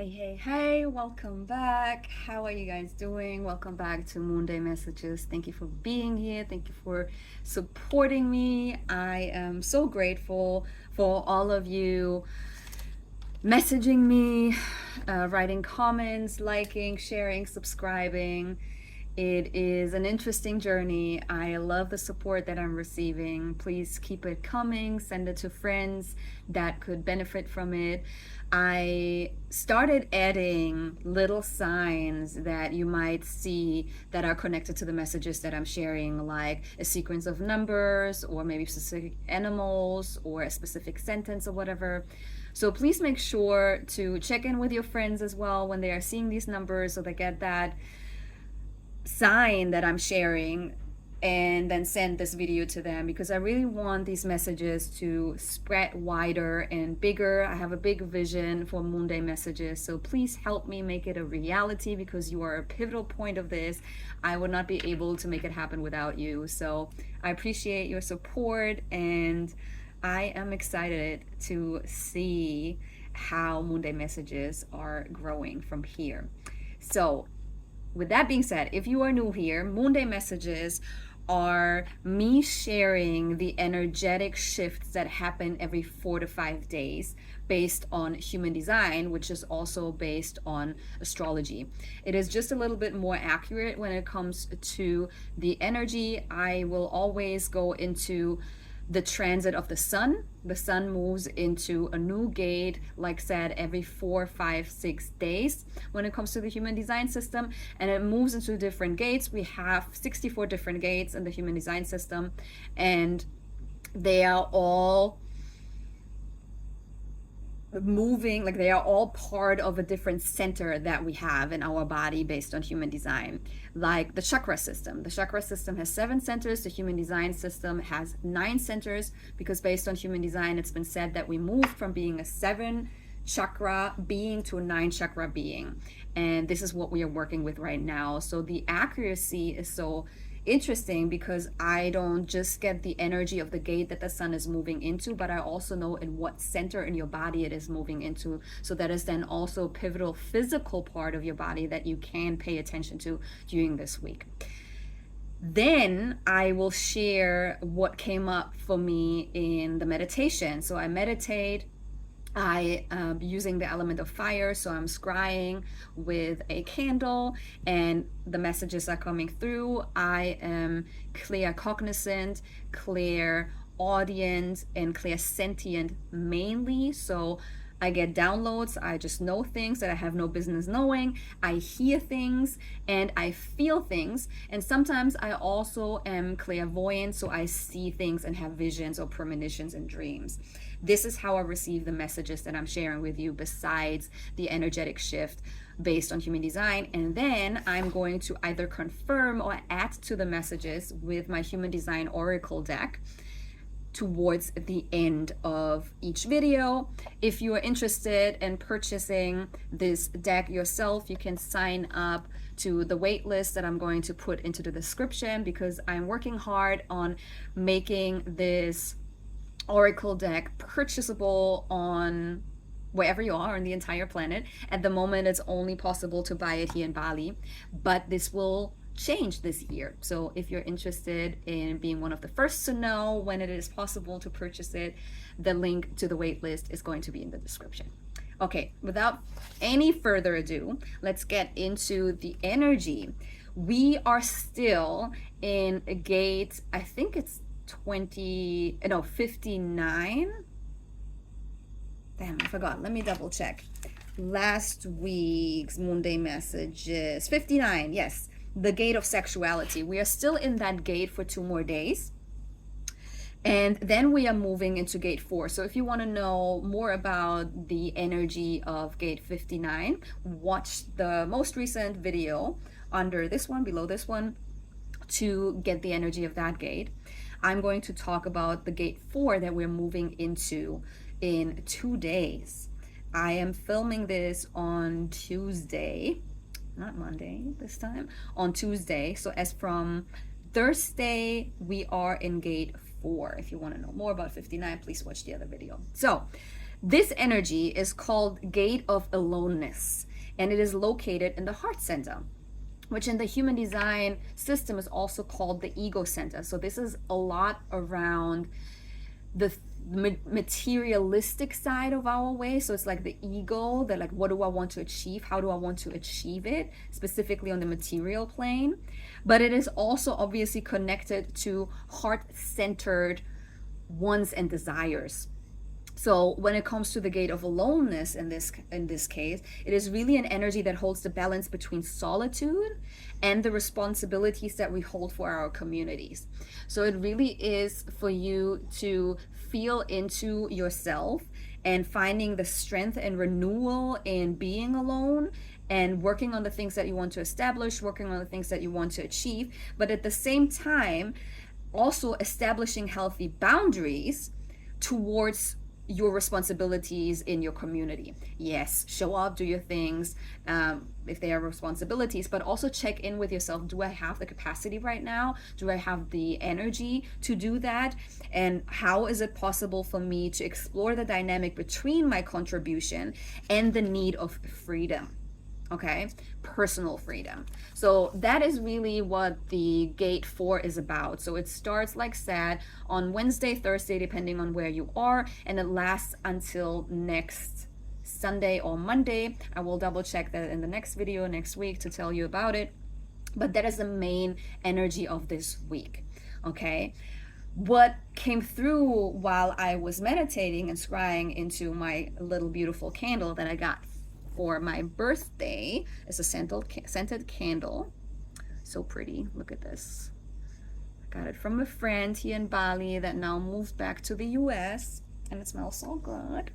Hey, welcome back. How are you guys doing? Welcome back to Moonday Messages. Thank you for being here. Thank you for supporting me. I am so grateful for all of you messaging me, writing comments, liking, sharing, subscribing. It is an interesting journey. I love the support that I'm receiving. Please keep it coming. Send it to friends that could benefit from it. I started adding little signs that you might see that are connected to the messages that I'm sharing, like a sequence of numbers or maybe specific animals or a specific sentence or whatever. So please make sure to check in with your friends as well when they are seeing these numbers so they get that sign that I'm sharing, and then send this video to them, because I really want these messages to spread wider and bigger. I have a big vision for Moonday Messages, so please help me make it a reality, because you are a pivotal point of this. I would not be able to make it happen without you. So I appreciate your support, and I am excited to see how Moonday Messages are growing from here. So with that being said, if you are new here, Moonday Messages are me sharing the energetic shifts that happen every 4 to 5 days based on human design, which is also based on astrology. It is just a little bit more accurate when it comes to the energy. I will always go into the transit of the sun. The sun moves into a new gate, like said, every 4, 5, 6 days when it comes to the human design system, and it moves into different gates. We have 64 different gates in the human design system, and they are all moving, like they are all part of a different center that we have in our body based on human design. Like the chakra system has 7 centers. The human design system has 9 centers, because based on human design, it's been said that we moved from being a 7 chakra being to a 9 chakra being, and this is what we are working with right now. So the accuracy is so interesting, because I don't just get the energy of the gate that the sun is moving into, but I also know in what center in your body it is moving into. So that is then also a pivotal physical part of your body that you can pay attention to during this week. Then I will share what came up for me in the meditation. So I meditate. I using the element of fire, so I'm scrying with a candle, and the messages are coming through. I am clear cognizant, clear audience, and clear sentient mainly. So I get downloads. I just know things that I have no business knowing. I hear things and I feel things. And sometimes I also am clairvoyant, so I see things and have visions or premonitions and dreams. This is how I receive the messages that I'm sharing with you, besides the energetic shift based on human design. And then I'm going to either confirm or add to the messages with my human design oracle deck towards the end of each video. If you are interested in purchasing this deck yourself, you can sign up to the wait list that I'm going to put into the description, because I'm working hard on making this oracle deck purchasable on wherever you are on the entire planet. At the moment, it's only possible to buy it here in Bali, but this will change this year. So if you're interested in being one of the first to know when it is possible to purchase it, the link to the wait list is going to be in the description. Okay, without any further ado, let's get into the energy. We are still in a gate, I think it's 59. Damn, I forgot. Let me double check. Last week's Moonday Messages, 59, yes. The gate of sexuality. We are still in that gate for 2 more days. And then we are moving into gate 4. So if you want to know more about the energy of gate 59, watch the most recent video under this one, below this one, to get the energy of that gate. I'm going to talk about the gate 4 that we're moving into in 2 days. I am filming this on Tuesday, not Monday this time, on Tuesday. So as from Thursday, we are in gate 4. If you want to know more about 59, please watch the other video. So This energy is called gate of aloneness, and it is located in the heart center, which in the human design system is also called the ego center. So this is a lot around the materialistic side of our way. So it's like the ego, that like, what do I want to achieve? How do I want to achieve it? Specifically on the material plane. But it is also obviously connected to heart-centered wants and desires. So when it comes to the gate of aloneness in this case, it is really an energy that holds the balance between solitude and the responsibilities that we hold for our communities. So it really is for you to feel into yourself and finding the strength and renewal in being alone and working on the things that you want to establish, working on the things that you want to achieve, but at the same time also establishing healthy boundaries towards your responsibilities in your community. Yes, show up, do your things, if they are responsibilities, but also check in with yourself. Do I have the capacity right now? Do I have the energy to do that? And how is it possible for me to explore the dynamic between my contribution and the need of freedom? Okay, personal freedom. So that is really what the gate 4 is about. So it starts, like said, on Wednesday, Thursday, depending on where you are, and it lasts until next Sunday or Monday. I will double check that in the next video next week to tell you about it, but that is the main energy of this week. Okay, what came through while I was meditating and scrying into my little beautiful candle that I got for my birthday is a scented candle. So pretty. Look at this. I got it from a friend here in Bali that now moved back to the US, and it smells so good.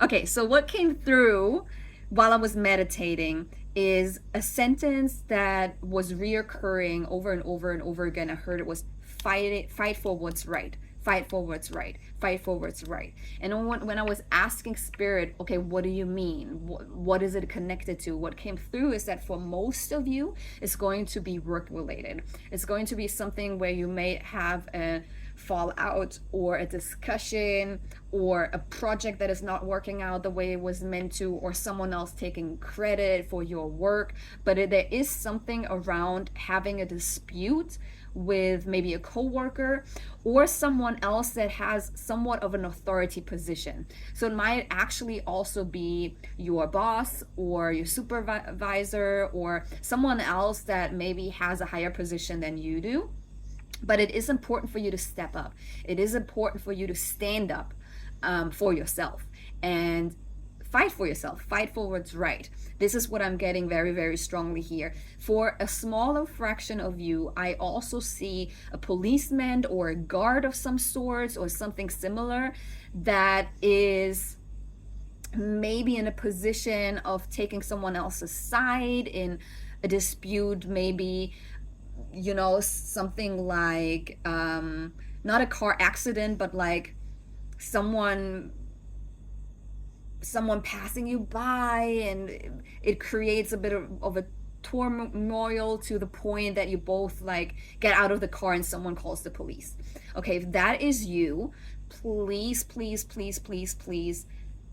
Okay, so what came through while I was meditating is a sentence that was reoccurring over and over and over again. I heard it was fight for what's right. Fight for what's right. Fight for what's right. And when I was asking Spirit, okay, what do you mean? What is it connected to? What came through is that for most of you, it's going to be work related. It's going to be something where you may have a fallout or a discussion or a project that is not working out the way it was meant to, or someone else taking credit for your work. But there is something around having a dispute with maybe a coworker or someone else that has somewhat of an authority position. So it might actually also be your boss or your supervisor or someone else that maybe has a higher position than you do. But it is important for you to step up. It is important for you to stand up for yourself and fight for yourself, fight for what's right. This is what I'm getting very, very strongly here. For a smaller fraction of you, I also see a policeman or a guard of some sorts or something similar that is maybe in a position of taking someone else's side in a dispute, maybe, you know, something like not a car accident, but like someone passing you by, and it creates a bit of a turmoil to the point that you both like get out of the car and someone calls the police. Okay, if that is you, please, please, please, please, please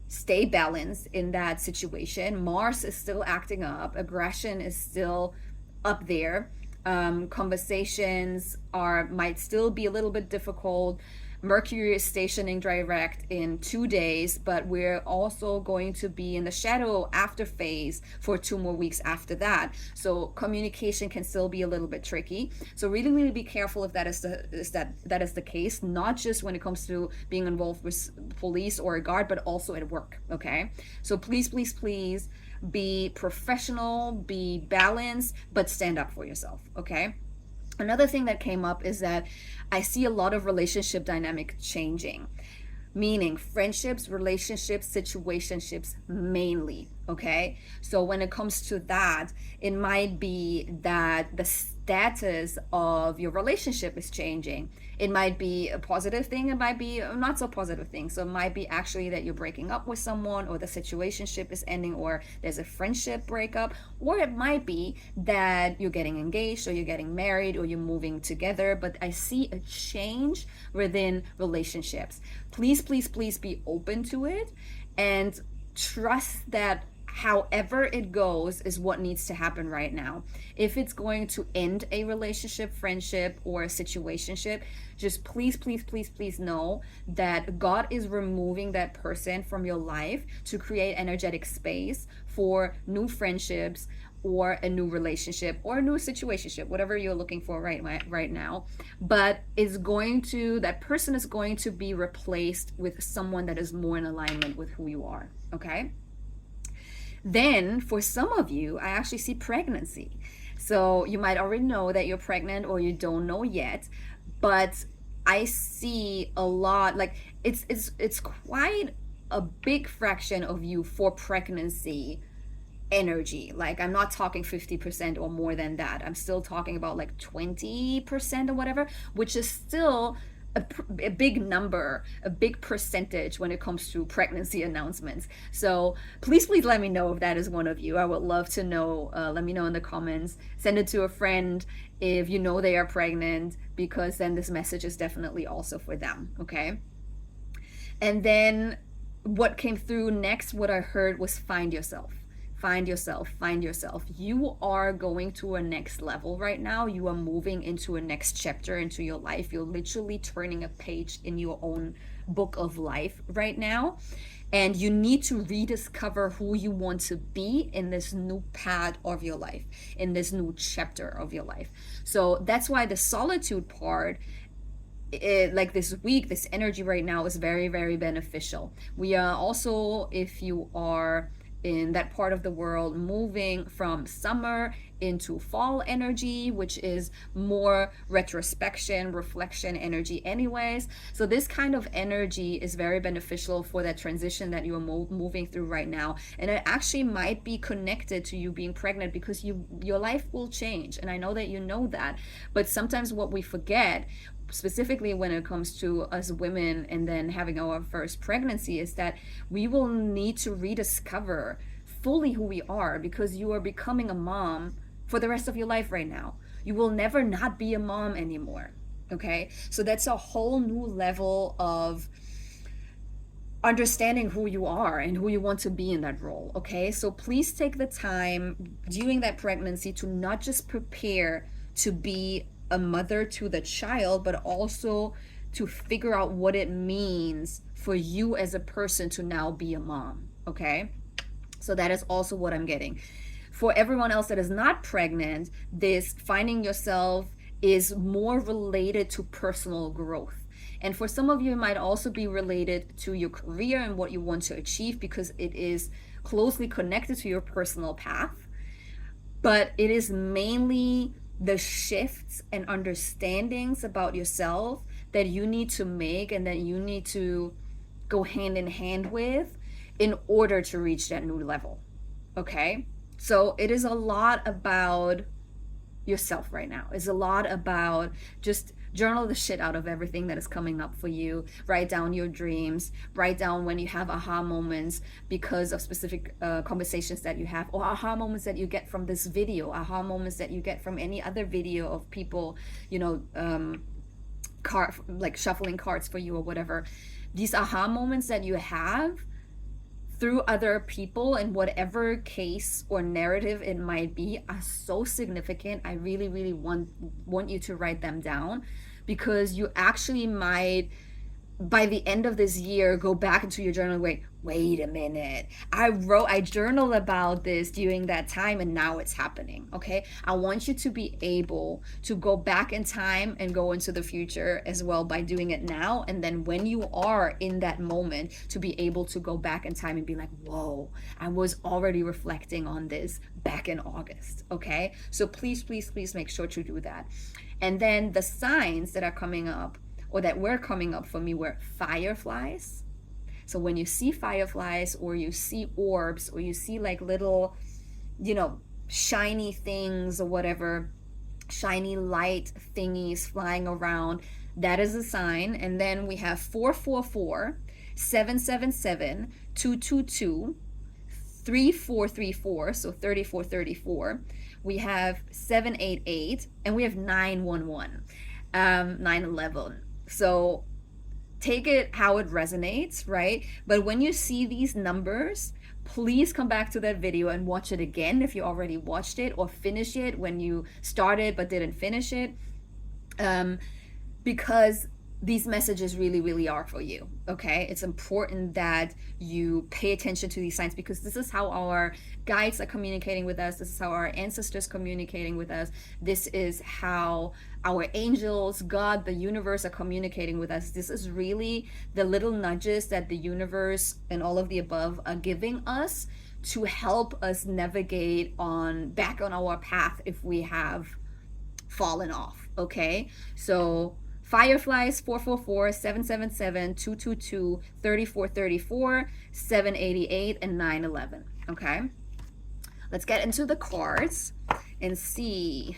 stay balanced in that situation. Mars is still acting up, aggression is still up there. Conversations might still be a little bit difficult. Mercury is stationing direct in 2 days, but we're also going to be in the shadow after phase for 2 more weeks after that. So communication can still be a little bit tricky. So really, really be careful if that is the case, not just when it comes to being involved with police or a guard, but also at work. Okay. So please, please, please be professional, be balanced, but stand up for yourself. Okay. Another thing that came up is that I see a lot of relationship dynamic changing, meaning friendships, relationships, situationships mainly. Okay, so when it comes to that, it might be that the status of your relationship is changing. It might be a positive thing, it might be a not so positive thing. So it might be actually that you're breaking up with someone, or the situationship is ending, or there's a friendship breakup, or it might be that you're getting engaged, or you're getting married, or you're moving together. But I see a change within relationships. Please, please, please be open to it and trust that however it goes is what needs to happen right now. If it's going to end a relationship, friendship, or a situationship, just please, please, please, please know that God is removing that person from your life to create energetic space for new friendships, or a new relationship, or a new situationship, whatever you're looking for right now. But that person is going to be replaced with someone that is more in alignment with who you are. Okay. Then for some of you, I actually see pregnancy. So you might already know that you're pregnant, or you don't know yet, but I see a lot, like it's quite a big fraction of you for pregnancy energy. Like, I'm not talking 50% or more than that. I'm still talking about like 20% or whatever, which is still a big number, a big percentage when it comes to pregnancy announcements. So please, please let me know if that is one of you. I would love to know. Let me know in the comments. Send it to a friend if you know they are pregnant, because then this message is definitely also for them. Okay. And then what came through next, what I heard was find yourself. Find yourself, find yourself. You are going to a next level right now. You are moving into a next chapter into your life. You're literally turning a page in your own book of life right now. And you need to rediscover who you want to be in this new path of your life, in this new chapter of your life. So that's why the solitude part, like this week, this energy right now is very, very beneficial. We are also, if you are in that part of the world, moving from summer into fall energy, which is more retrospection, reflection energy anyways. So this kind of energy is very beneficial for that transition that you are moving through right now. And it actually might be connected to you being pregnant, because your life will change. And I know that you know that, but sometimes what we forget, specifically when it comes to us women and then having our first pregnancy, is that we will need to rediscover fully who we are, because you are becoming a mom for the rest of your life right now. You will never not be a mom anymore. Okay, so that's a whole new level of understanding who you are and who you want to be in that role. Okay, so please take the time during that pregnancy to not just prepare to be a mother to the child, but also to figure out what it means for you as a person to now be a mom. Okay, so that is also what I'm getting. For everyone else that is not pregnant, this finding yourself is more related to personal growth. And for some of you, it might also be related to your career and what you want to achieve, because it is closely connected to your personal path. But it is mainly the shifts and understandings about yourself that you need to make, and that you need to go hand in hand with in order to reach that new level. Okay, so it is a lot about yourself right now. It's a lot about just journal the shit out of everything that is coming up for you. Write down your dreams. Write down when you have aha moments because of specific conversations that you have, or aha moments that you get from this video, aha moments that you get from any other video of people, like shuffling cards for you or whatever. These aha moments that you have through other people, in whatever case or narrative it might be, are so significant. I really, really want you to write them down, because you actually might, by the end of this year, go back into your journal and wait a minute, I journaled about this during that time, and now it's happening. Okay, I want you to be able to go back in time and go into the future as well by doing it now. And then when you are in that moment, to be able to go back in time and be like, whoa, I was already reflecting on this back in August. Okay, so please, please, please make sure to do that. And then the signs that are coming up, or that were coming up for me, were fireflies, So when you see fireflies, or you see orbs, or you see like little, shiny things or whatever, shiny light thingies flying around, that is a sign. And then we have 444, 777, 222, 3434, so 3434. We have 788, and we have 911, 911. So take it how it resonates, right? But when you see these numbers, please come back to that video and watch it again if you already watched it, or finish it when you started but didn't finish it, because these messages really, really are for you, okay? It's important that you pay attention to these signs, because this is how our guides are communicating with us. This is how our ancestors communicating with us. This is how our angels, God, the universe are communicating with us. This is really the little nudges that the universe and all of the above are giving us to help us navigate back on our path if we have fallen off, okay? So fireflies, 444, 777, 222, 3434, 788, and 911, okay? Let's get into the cards and see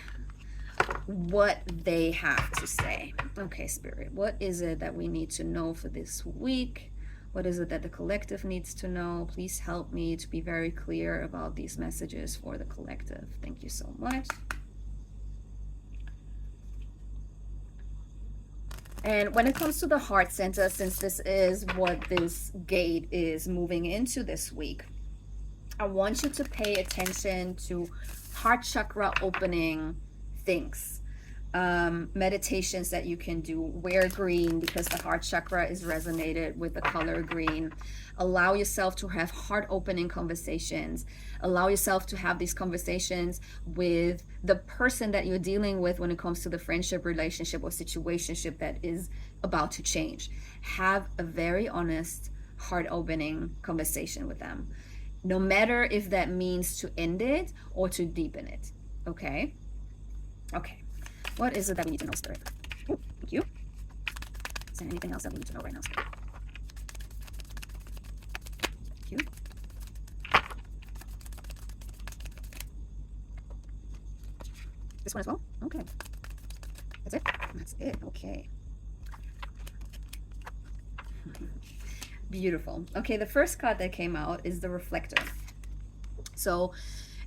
what they have to say. Okay, Spirit, what is it that we need to know for this week? What is it that the collective needs to know? Please help me to be very clear about these messages for the collective. Thank you so much. And when it comes to the heart center, since this is what this gate is moving into this week, I want you to pay attention to heart chakra opening things, meditations that you can do. Wear green, because the heart chakra is resonated with the color green. Allow yourself to have heart opening conversations. Allow yourself to have these conversations with the person that you're dealing with when it comes to the friendship, relationship, or situationship that is about to change. Have a very honest, heart opening conversation with them, no matter if that means to end it or to deepen it. Okay? Okay. What is it that we need to know, Spirit? Oh, thank you. Is there anything else that we need to know right now, Spirit? Thank you. This one as well? Okay. That's it? That's it. Okay. Beautiful. Okay, the first card that came out is the reflector. So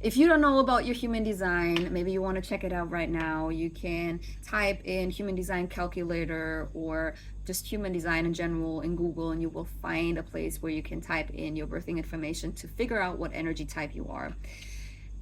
if you don't know about your human design, maybe you want to check it out right now, you can type in human design calculator or just human design in general in Google, and you will find a place where you can type in your birthing information to figure out what energy type you are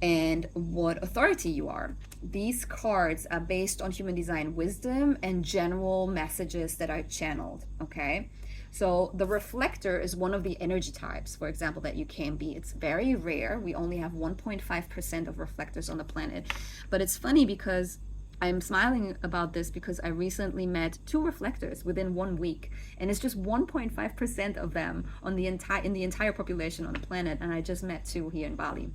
and what authority you are. These cards are based on human design wisdom and general messages that are channeled, okay? So the reflector is one of the energy types, for example, that you can be. It's very rare. We only have 1.5% of reflectors on the planet. But it's funny because I'm smiling about this because I recently met 2 reflectors within 1 week, and it's just 1.5% of them in the entire population on the planet, and I just met 2 here in Bali.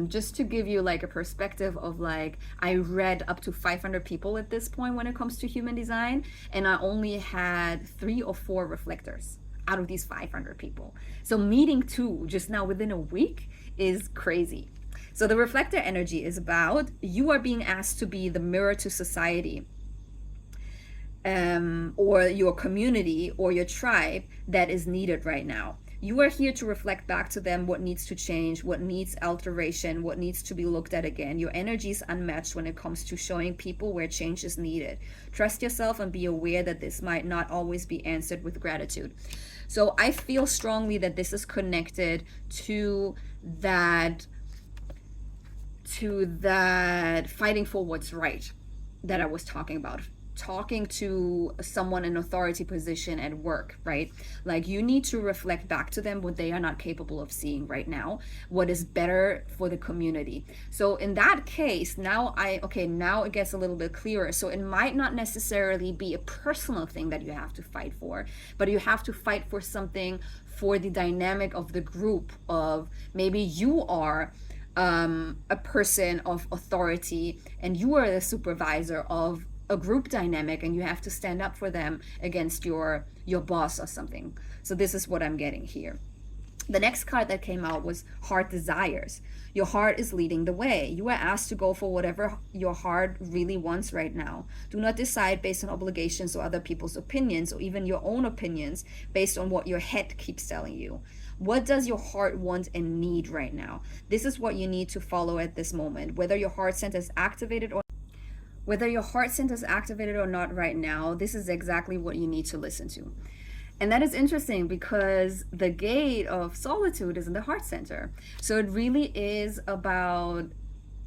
Just to give you like a perspective of like, I read up to 500 people at this point when it comes to human design, and I only had 3 or 4 reflectors out of these 500 people. So meeting 2 just now within a week is crazy. So the reflector energy is about you are being asked to be the mirror to society, or your community or your tribe that is needed right now. You are here to reflect back to them what needs to change, what needs alteration, what needs to be looked at again. Your energy is unmatched when it comes to showing people where change is needed. Trust yourself and be aware that this might not always be answered with gratitude. So I feel strongly that this is connected to that fighting for what's right that I was talking about. Talking to someone in authority position at work, right? Like you need to reflect back to them what they are not capable of seeing right now, what is better for the community. So in that case, now it gets a little bit clearer. So it might not necessarily be a personal thing that you have to fight for, but you have to fight for something for the dynamic of the group. Of maybe you are a person of authority and you are the supervisor of a group dynamic and you have to stand up for them against your boss or something. So this is what I'm getting here. The next card that came out was Heart Desires. Your heart is leading the way. You are asked to go for whatever your heart really wants right now. Do not decide based on obligations or other people's opinions, or even your own opinions based on what your head keeps telling you. What does your heart want and need right now? This is what you need to follow at this moment. Whether your heart center is activated or not right now, this is exactly what you need to listen to. And that is interesting because the gate of solitude is in the heart center. So it really is about,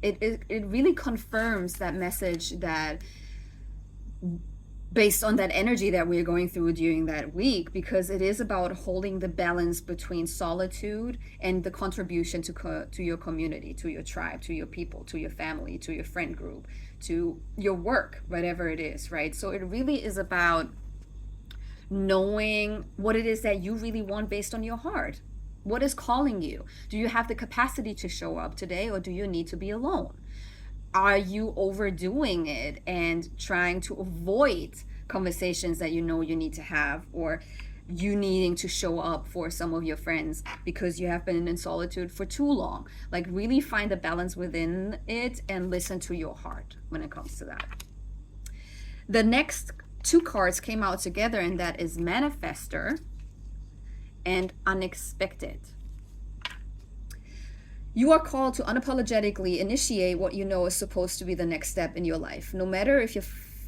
it really confirms that message that based on that energy that we're going through during that week, because it is about holding the balance between solitude and the contribution to your community, to your tribe, to your people, to your family, to your friend group, to your work, whatever it is, right? So it really is about knowing what it is that you really want based on your heart. What is calling you? Do you have the capacity to show up today, or do you need to be alone? Are you overdoing it and trying to avoid conversations that you know you need to have, or you needing to show up for some of your friends because you have been in solitude for too long? Like, really find the balance within it and listen to your heart when it comes to that. The next two cards came out together, and that is Manifester and Unexpected. You are called to unapologetically initiate what you know is supposed to be the next step in your life. No matter if your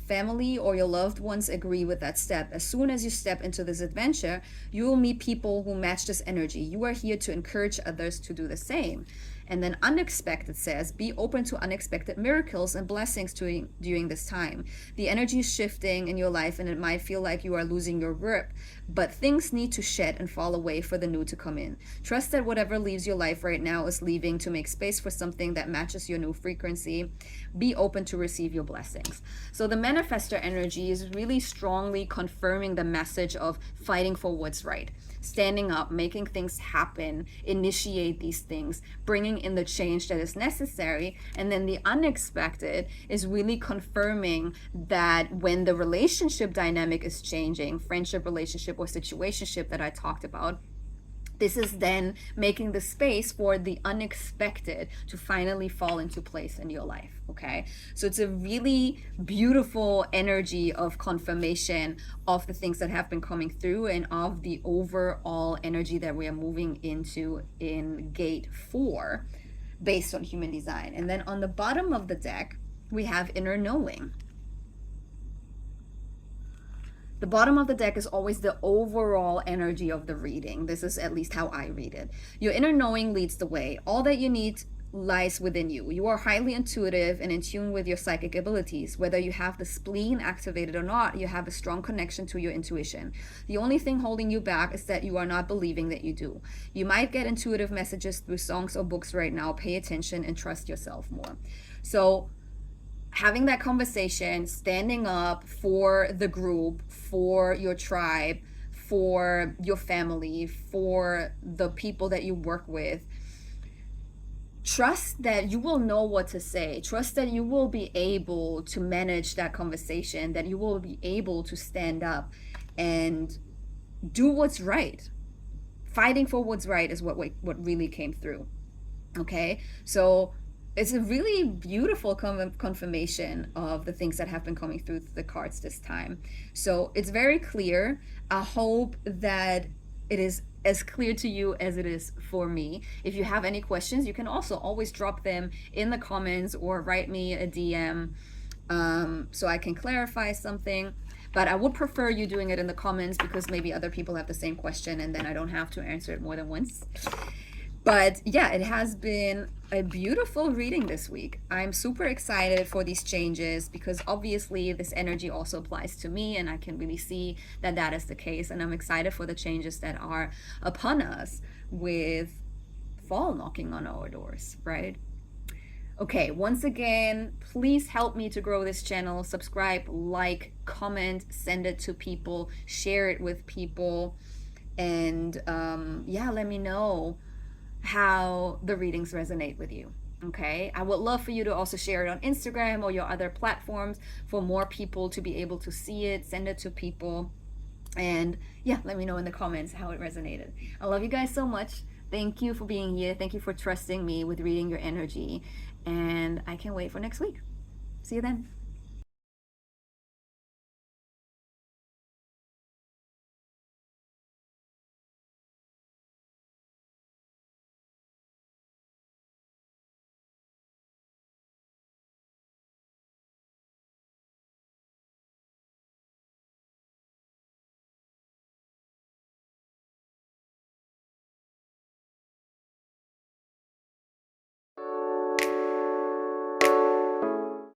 family or your loved ones agree with that step, as soon as you step into this adventure, you will meet people who match this energy. You are here to encourage others to do the same. And then Unexpected says, be open to unexpected miracles and blessings during this time. The energy is shifting in your life, and it might feel like you are losing your grip, but things need to shed and fall away for the new to come in. Trust that whatever leaves your life right now is leaving to make space for something that matches your new frequency. Be open to receive your blessings. So the Manifestor energy is really strongly confirming the message of fighting for what's right, standing up, making things happen, initiate these things, bringing in the change that is necessary. And then the Unexpected is really confirming that when the relationship dynamic is changing, friendship, relationship, or situationship that I talked about, this is then making the space for the unexpected to finally fall into place in your life, okay? So it's a really beautiful energy of confirmation of the things that have been coming through and of the overall energy that we are moving into in gate 4 based on human design. And then on the bottom of the deck, we have inner knowing. The bottom of the deck is always the overall energy of the reading. This is at least how I read it. Your inner knowing leads the way. All that you need lies within you. You are highly intuitive and in tune with your psychic abilities. Whether you have the spleen activated or not, you have a strong connection to your intuition. The only thing holding you back is that you are not believing that you do. You might get intuitive messages through songs or books right now. Pay attention and trust yourself more. So having that conversation, standing up for the group, for your tribe, for your family, for the people that you work with, trust that you will know what to say. Trust that you will be able to manage that conversation, that you will be able to stand up and do what's right. Fighting for what's right is what really came through. Okay? So it's a really beautiful confirmation of the things that have been coming through the cards this time. So it's very clear. I hope that it is as clear to you as it is for me. If you have any questions, you can also always drop them in the comments or write me a DM so I can clarify something. But I would prefer you doing it in the comments because maybe other people have the same question and then I don't have to answer it more than once. But yeah, it has been a beautiful reading this week. I'm super excited for these changes because obviously this energy also applies to me and I can really see that that is the case. And I'm excited for the changes that are upon us with fall knocking on our doors, right? Okay, once again, please help me to grow this channel. Subscribe, like, comment, send it to people, share it with people. And yeah, let me know how the readings resonate with you. Okay, I would love for you to also share it on Instagram or your other platforms for more people to be able to see it. Send it to people. And yeah, let me know in the comments how it resonated. I love you guys so much. Thank you for being here. Thank you for trusting me with reading your energy. And I can't wait for next week. See you then.